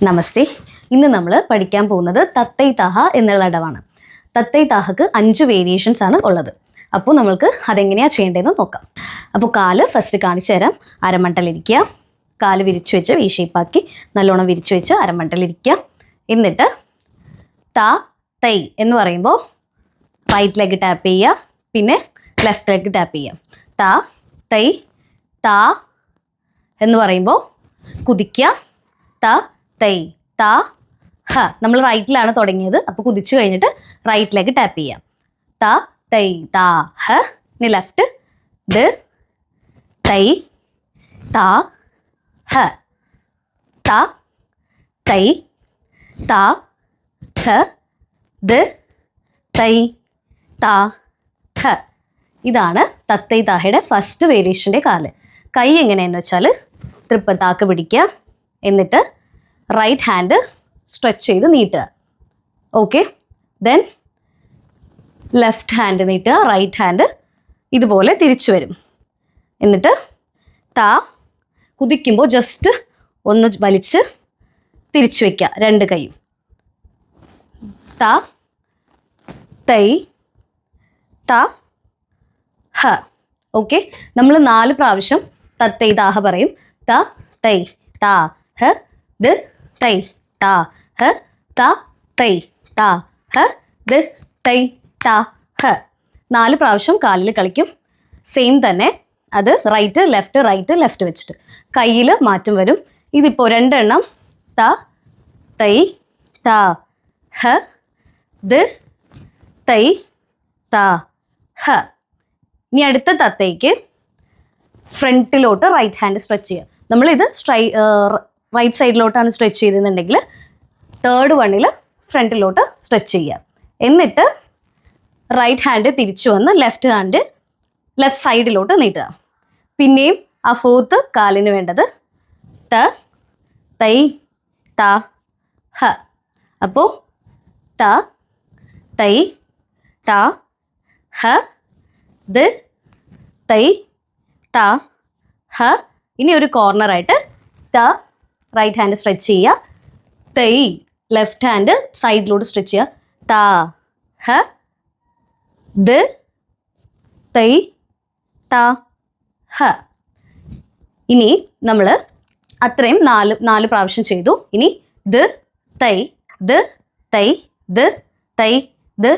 നമസ്തേ. ഇന്ന് നമ്മൾ പഠിക്കാൻ പോകുന്നത് തത്തൈ താഹ എന്നുള്ള അടവാണ്. തത്തൈ താഹക്ക് 5 വേരിയേഷൻസ് ആണ് ഉള്ളത്. അപ്പോൾ നമ്മൾക്ക് അതെങ്ങനെയാണ് ചെയ്യേണ്ടതെന്ന് നോക്കാം. അപ്പോൾ കാല് ഫസ്റ്റ് കാണിച്ചു തരാം. അരമണ്ടലിരിക്കുക. കാല് വിരിച്ചു വെച്ച് വി ഷേപ്പാക്കി നല്ലോണം വിരിച്ചു വെച്ച് അരമണ്ടലിരിക്കുക. എന്നിട്ട് താ തൈ എന്ന് പറയുമ്പോൾ റൈറ്റ് ലെഗ് ടാപ്പ് ചെയ്യുക, പിന്നെ ലെഫ്റ്റ് ലെഗ് ടാപ്പ് ചെയ്യുക. താ തൈ താ എന്ന് പറയുമ്പോൾ കുതിക്കുക. താ തൈ താ ഹ. നമ്മൾ റൈറ്റിലാണ് തുടങ്ങിയത്, അപ്പോൾ കുതിച്ചു കഴിഞ്ഞിട്ട് റൈറ്റ് ലെഗ് ടാപ്പ് ചെയ്യാം. താ തൈ താ ഹ. ഇനി ലെഫ്റ്റ് ദ തൈ താ ഹ. താ തൈ താ ഹ ദ തൈ താ ഹ. ഇതാണ് തത്തൈ താഹയുടെ ഫസ്റ്റ് വേരിയേഷൻ്റെ കാല്. കൈ എങ്ങനെയെന്ന് വെച്ചാൽ തൃപ്പത്താക്ക് പിടിക്കുക, എന്നിട്ട് റൈറ്റ് ഹാൻഡ് സ്ട്രെച്ച് ചെയ്ത് നീട്ടുക. ഓക്കെ, ദെൻ ലെഫ്റ്റ് ഹാൻഡ് നീട്ടുക, റൈറ്റ് ഹാൻഡ് ഇതുപോലെ തിരിച്ചു വരും. എന്നിട്ട് താ കുതിക്കുമ്പോൾ ജസ്റ്റ് ഒന്ന് വലിച്ച് തിരിച്ചു വയ്ക്കുക, രണ്ട് കൈയും. താ തൈ താ ഹ. ഓക്കെ, നമ്മൾ 4 പ്രാവശ്യം തത്തൈ താഹ പറയും. ത തൈ താ ഹ ദ തൈ താ ഹ. താ തൈ താ ഹ ദ തൈ താ ഹ. 4 പ്രാവശ്യം കാലിൽ കളിക്കും. സെയിം തന്നെ, അത് റൈറ്റ് ലെഫ്റ്റ് വെച്ചിട്ട്. കയ്യിൽ മാറ്റം വരും. ഇതിപ്പോൾ 2 എണ്ണം താ തൈ താ ഹ ദ തൈ താ ഹ. ഇനി അടുത്ത തത്തയ്ക്ക് ഫ്രണ്ടിലോട്ട് റൈറ്റ് ഹാൻഡ് സ്ട്രെച്ച് ചെയ്യുക. നമ്മളിത് റൈറ്റ് സൈഡിലോട്ടാണ് സ്ട്രെച്ച് ചെയ്തെന്നുണ്ടെങ്കിൽ 3rd വണ്ണിൽ ഫ്രണ്ടിലോട്ട് സ്ട്രെച്ച് ചെയ്യുക. എന്നിട്ട് റൈറ്റ് ഹാൻഡ് തിരിച്ചു വന്ന് ലെഫ്റ്റ് സൈഡിലോട്ട് നീട്ടുക. പിന്നെയും ആ 4th കാലിന് വേണ്ടത് ത തൈ താ ഹ. അപ്പോൾ ത തൈ താ ഹ ദ തൈ താ ഹ. ഇനി ഒരു കോർണറായിട്ട് ത റൈറ്റ് ഹാൻഡ് സ്ട്രെച്ച് ചെയ്യുക, തൈ ലെഫ്റ്റ് ഹാൻഡ് സൈഡിലോട്ട് സ്ട്രെച്ച് ചെയ്യുക. താ ഹ ദ തൈ താ ഹ. ഇനി നമ്മൾ അത്രയും 4 പ്രാവശ്യം ചെയ്തു. ഇനി ദ തൈ ദ തൈ ദ തൈ ദ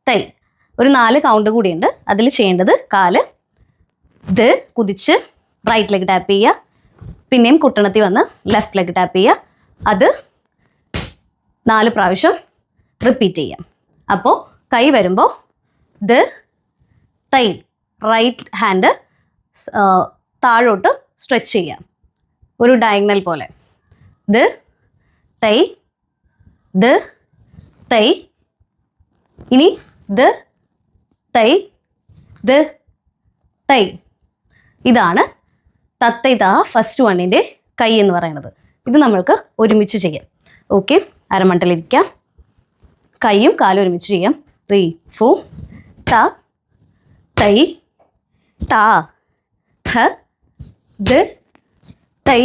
തൈ. ഒരു 4 കൗണ്ട് കൂടിയുണ്ട്. അതിൽ ചെയ്യേണ്ടത് കാല് ദ കുതിച്ച് റൈറ്റ് ലെഗ് ടാപ്പ് ചെയ്യുക, പിന്നെയും കുട്ടണത്തി വന്ന് ലെഫ്റ്റ് ലെഗ് ടാപ്പ് ചെയ്യുക. അത് 4 പ്രാവശ്യം റിപ്പീറ്റ് ചെയ്യാം. അപ്പോൾ കൈ വരുമ്പോൾ ദ തൈ റൈറ്റ് ഹാൻഡ് താഴോട്ട് സ്ട്രെച്ച് ചെയ്യുക, ഒരു ഡയഗണൽ പോലെ. ദ തൈ ദ തൈ. ഇനി ദ തൈ ദ തൈ. ഇതാണ് തത്തൈ താഹ ഫസ്റ്റ് വണ്ണിൻ്റെ കൈ എന്ന് പറയുന്നത്. ഇത് നമ്മൾക്ക് ഒരുമിച്ച് ചെയ്യാം. ഓക്കെ, അരമണ്ടലിരിക്കാം, കൈയും കാലും ഒരുമിച്ച് ചെയ്യാം. 3 4. ത തൈ താ ഹ ദ തൈ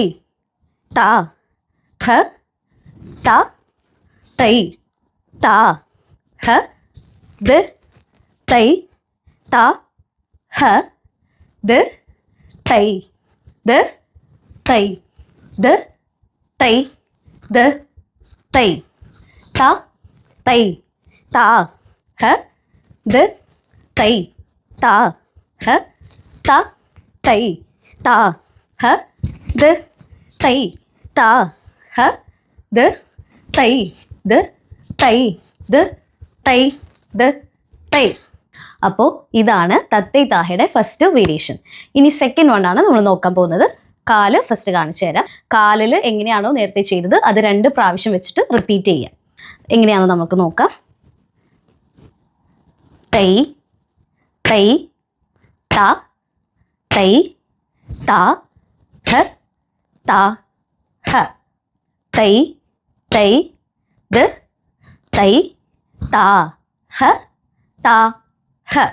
താ ഹ. ത തൈ താ ഹ ദ തൈ താ ഹ ദ തൈ ദ തൈ ദ തൈ ദ തൈ. ത തൈ താ ഹ ദ തൈ താ ഹ. ത തൈ താ ഹ ദ തൈ താ ഹ ദ തൈ ദ തൈ ദ തൈ ദ തൈ. അപ്പോൾ ഇതാണ് തത്തൈ താഹയുടെ ഫസ്റ്റ് വേരിയേഷൻ. ഇനി സെക്കൻഡ് വണ്ണാണ് നമ്മൾ നോക്കാൻ പോകുന്നത്. കാല് ഫസ്റ്റ് കാണിച്ചു തരാം. കാലിൽ എങ്ങനെയാണോ നേരത്തെ ചെയ്തത് അത് 2 പ്രാവശ്യം വെച്ചിട്ട് റിപ്പീറ്റ് ചെയ്യാം. എങ്ങനെയാണെന്ന് നമുക്ക് നോക്കാം. തൈ തൈ താ തൈ താ ഹ താ ഹ. തൈ തൈ ദ തൈ താ ഹ താ ഹ.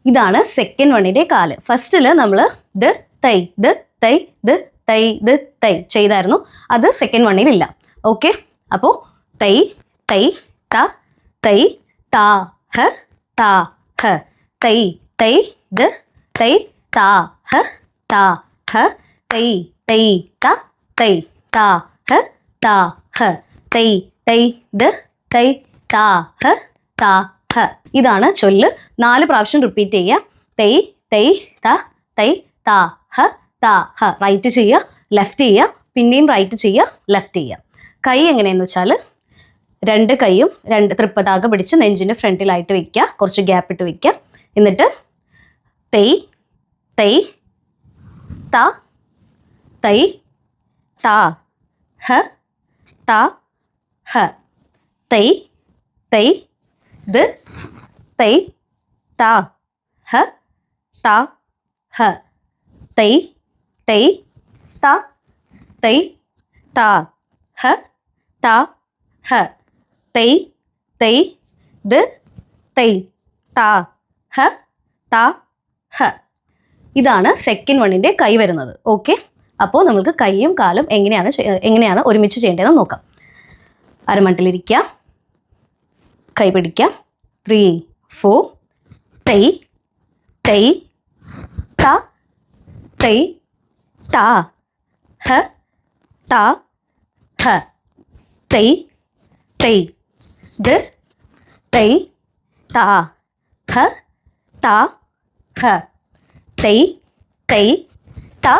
ഇതാണ് സെക്കൻഡ് വണ്ണിൻ്റെ കാല്. ഫസ്റ്റിൽ നമ്മൾ ദ തൈ ദ തൈ ദ തൈ ദ തൈ ചെയ്തായിരുന്നു. അത് സെക്കൻഡ് വണ്ണിലില്ല. ഓക്കെ, അപ്പോൾ തൈ തൈ ത തൈ താ ഹ താ ഹ തൈ തൈ ദ തൈ താ ഹ താ ഹ തൈ തൈ ത തൈ താ ഹ താ ഹ തൈ തൈ ദ തൈ താ ഹ താ ഹ. ഇതാണ് ചൊല്ല്. 4 പ്രാവശ്യം റിപ്പീറ്റ് ചെയ്യുക. തൈ തൈ ത തൈ താ ഹ താ ഹ. റൈറ്റ് ചെയ്യുക, ലെഫ്റ്റ് ചെയ്യുക, പിന്നെയും റൈറ്റ് ചെയ്യുക, ലെഫ്റ്റ് ചെയ്യുക. കൈ എങ്ങനെയെന്ന് വെച്ചാൽ 2 കൈയും 2 തൃപ്പതാക പിടിച്ച് നെഞ്ചിൻ്റെ ഫ്രണ്ടിലായിട്ട് വയ്ക്കുക, കുറച്ച് ഗ്യാപ്പ് ഇട്ട് വയ്ക്കുക. എന്നിട്ട് തൈ തൈ ത തൈ താ ഹ താ ഹ തൈ തൈ ദ തൈ താ ഹ താ ഹ തൈ തൈ ത തൈ താ ഹ താ ഹ തൈ തൈ ദ തൈ താ ഹ താ ഹ. ഇതാണ് സെക്കൻഡ് വണ്ണിൻ്റെ കൈ വരുന്നത്. ഓക്കെ, അപ്പോൾ നമുക്ക് കൈയും കാലും എങ്ങനെയാണ് ഒരുമിച്ച് ചെയ്യേണ്ടതെന്ന് നോക്കാം. അരമണ്ടിലിരിക്കുക, കൈ പിടിക്കുക. 3 4 തൈ തൈ ത തൈ താ ഹ താ ഹ തൈ തൈ ദ തൈ താ ഹ താ ഹ തൈ തൈ ത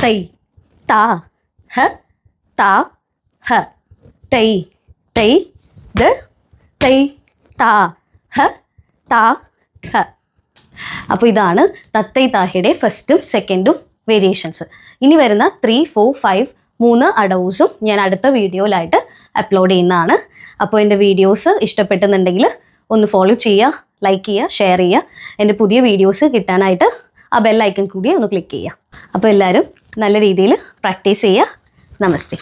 തൈ താ ഹ താ ഹ തൈ തൈ ദ തൈ താ ഹ താ ഹ. അപ്പോൾ ഇതാണ് തത്തൈ താഹയുടെ ഫസ്റ്റും സെക്കൻഡും വേരിയേഷൻസ്. ഇനി വരുന്ന 3 4 5 3 അടവുസും ഞാൻ അടുത്ത വീഡിയോയിലായിട്ട് അപ്ലോഡ് ചെയ്യുന്നതാണ്. അപ്പോൾ എൻ്റെ വീഡിയോസ് ഇഷ്ടപ്പെട്ടെന്നുണ്ടെങ്കിൽ ഒന്ന് ഫോളോ ചെയ്യുക, ലൈക്ക് ചെയ്യുക, ഷെയർ ചെയ്യുക. എൻ്റെ പുതിയ വീഡിയോസ് കിട്ടാനായിട്ട് ആ ബെൽ ഐക്കൺ കൂടി ഒന്ന് ക്ലിക്ക് ചെയ്യുക. അപ്പോൾ എല്ലാവരും നല്ല രീതിയിൽ പ്രാക്ടീസ് ചെയ്യുക. നമസ്തേ.